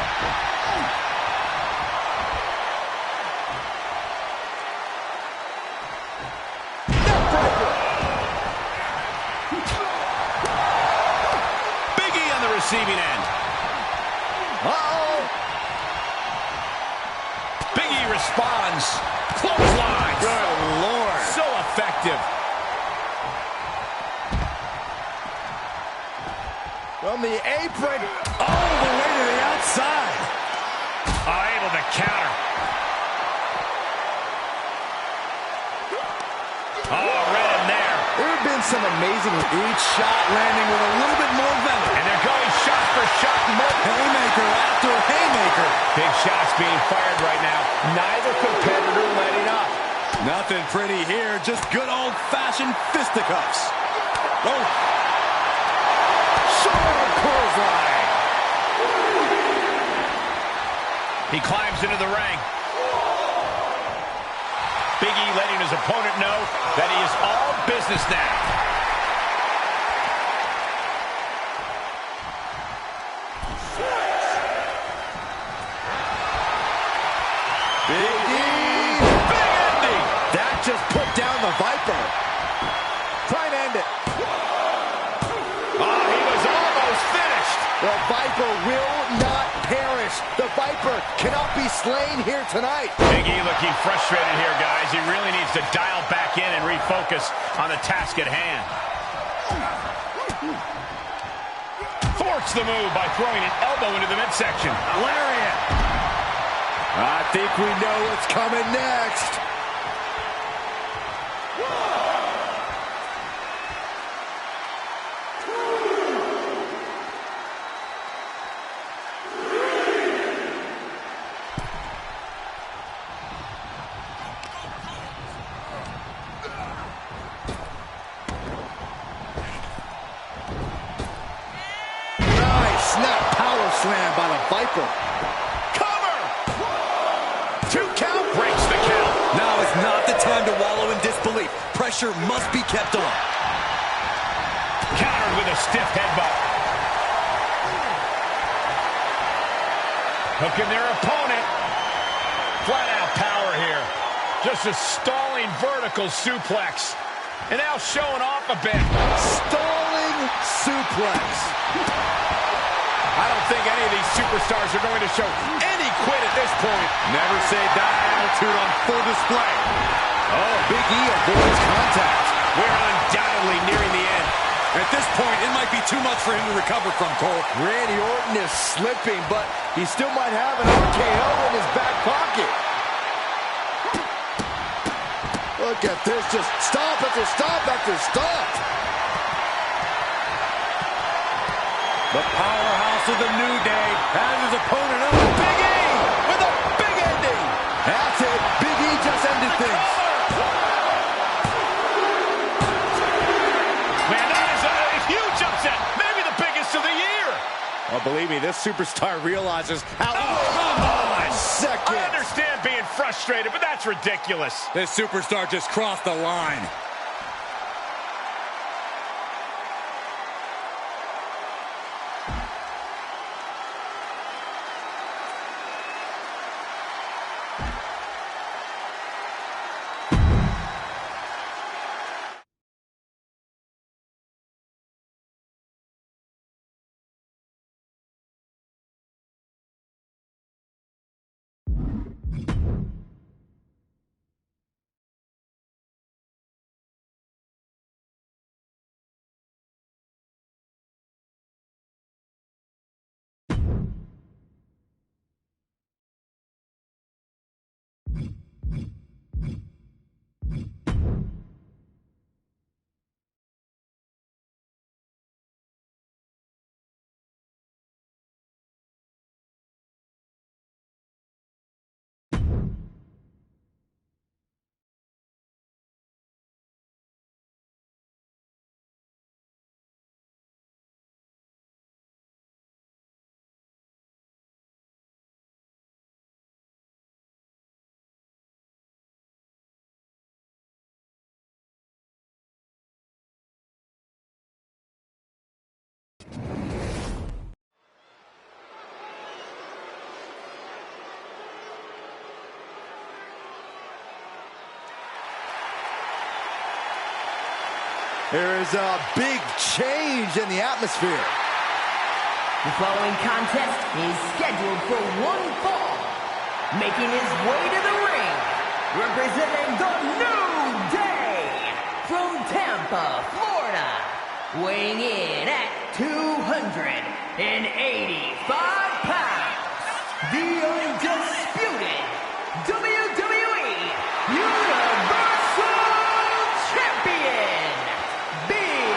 Big E on the receiving end. Uh-oh. Big E responds. Clotheslines. Good Lord. So effective. From the apron. All the way to the outside. Able to counter. Oh, right in there. There have been some amazing Each shot landing with a little bit more venom. And they're going shot for shot. Haymaker after haymaker. Big shots being fired right now. Neither competitor letting up. Nothing pretty here, just good old-fashioned fisticuffs. Oh, shoulder clothesline. He climbs into the ring. Big E letting his opponent know that he is all business now. Big E. Big ending. That just put down the Viper. Try and end it. Oh, he was almost finished. The Viper will not perish. The Viper cannot be slain here tonight. Big E looking frustrated here, guys. He really needs to dial back in and refocus on the task at hand. Thwarts the move by throwing an elbow into the midsection. Lariat. I think we know what's coming next. Nice snap power slam by the Viper. Cover! 2 count breaks the count. now is not the time to wallow in disbelief. Pressure must be kept on. Countered with a stiff headbutt. Hooking their opponent. Flat out power here. Just a stalling vertical suplex. And now showing off a bit. Stalling suplex. I don't think any of these superstars are going to show any quit at this point. Never say die attitude on full display. Oh, Big E avoids contact. We're undoubtedly nearing the end. At this point, it might be too much for him to recover from, Cole. Randy Orton is slipping, but he still might have an RKO in his back pocket. Look at this, just stop after stop after stop. The powerhouse of the New Day has his opponent up. Big E with a big ending. That's it. Big E just ended things. Man, that is a huge upset. Maybe the biggest of the year. Well, believe me, this superstar realizes how... I understand being frustrated, but that's ridiculous. This superstar just crossed the line. There is a big change in the atmosphere. The following contest is scheduled for one fall. Making his way to the ring, representing the New Day from Tampa, Florida, weighing in at 285 pounds, the undisputed WWE Universal Champion, Big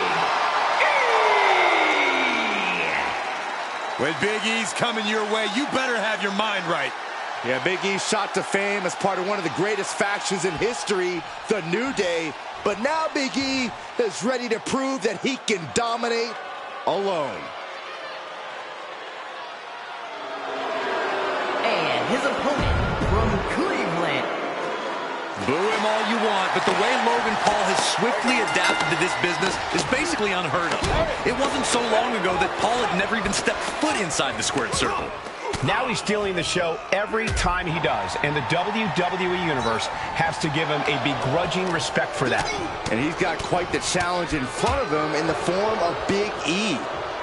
E! When Big E's coming your way, you better have your mind right. Yeah, Big E shot to fame as part of one of the greatest factions in history, the New Day. But now Big E is ready to prove that he can dominate alone. And his opponent from Cleveland. Boo him all you want, but the way Logan Paul has swiftly adapted to this business is basically unheard of. It wasn't so long ago that Paul had never even stepped foot inside the squared circle. Now he's stealing the show every time he does, and the WWE Universe has to give him a begrudging respect for that. And he's got quite the challenge in front of him in the form of Big E.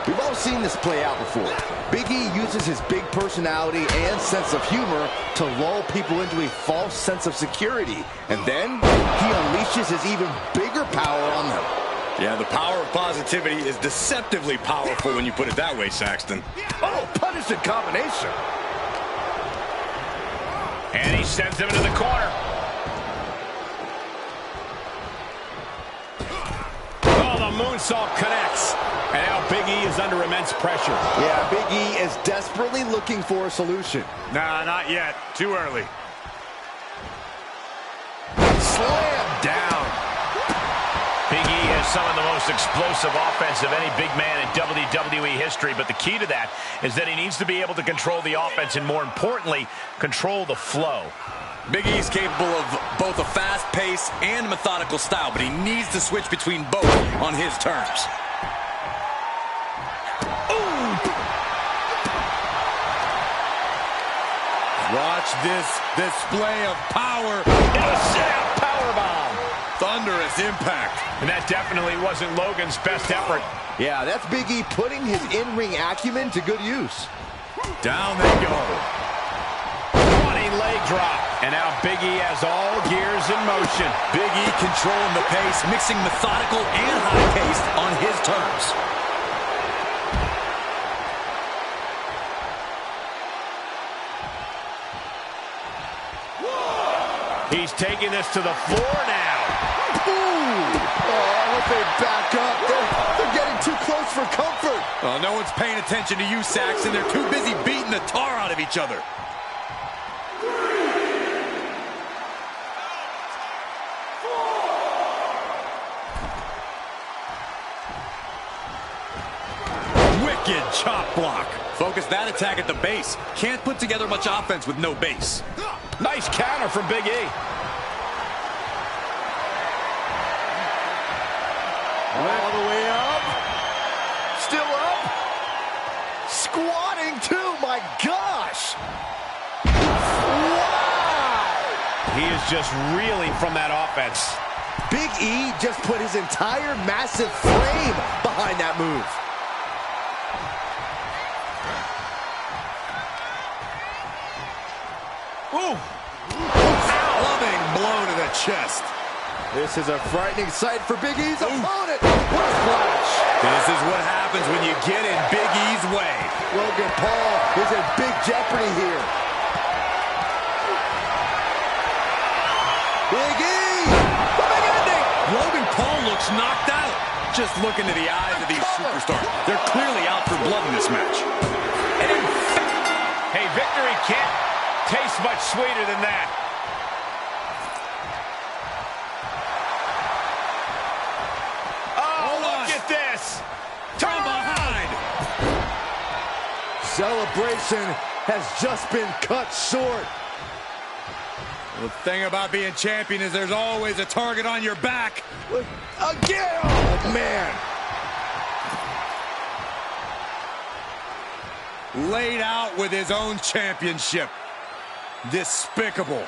We've all seen this play out before. Big E uses his big personality and sense of humor to lull people into a false sense of security. And then he unleashes his even bigger power on them. Yeah, the power of positivity is deceptively powerful when you put it that way, Saxton. Oh, punishing combination. And he sends him into the corner. Oh, the moonsault connects. And now Big E is under immense pressure. Yeah, Big E is desperately looking for a solution. Nah, not yet. Too early. Slam down. Big E has some of the most explosive offense of any big man in WWE history, but the key to that is that he needs to be able to control the offense and, more importantly, control the flow. Big E's capable of both a fast pace and methodical style, but he needs to switch between both on his terms. Watch this display of power. A sit-out powerbomb. Thunderous impact. And that definitely wasn't Logan's best effort. Yeah, that's Big E putting his in-ring acumen to good use. Down they go. Running leg drop. And now Big E has all gears in motion. Big E controlling the pace, mixing methodical and high-paced on his terms. He's taking this to the floor now. Ooh! Oh, I hope they back up. They're getting too close for comfort. Oh, no one's paying attention to you, Saxton. They're too busy beating the tar out of each other. Wicked chop block. Focus that attack at the base. Can't put together much offense with no base. Nice counter from Big E. All the way up. Still up. Squatting too, my gosh. Wow. He is just reeling from that offense. Big E just put his entire massive frame behind that move. Ooh. Loving blow to the chest. This is a frightening sight for Big E's opponent. What a splash. This is what happens when you get in Big E's way. Logan Paul is in big jeopardy here. Big E! The big ending! Logan Paul looks knocked out. Just look into the eyes of these superstars. They're clearly out for blood in this match. Hey, victory can't taste much sweeter than that. Oh, look at this. From behind. Celebration has just been cut short. The thing about being champion is there's always a target on your back. Again! Oh, man. Laid out with his own championship. Despicable.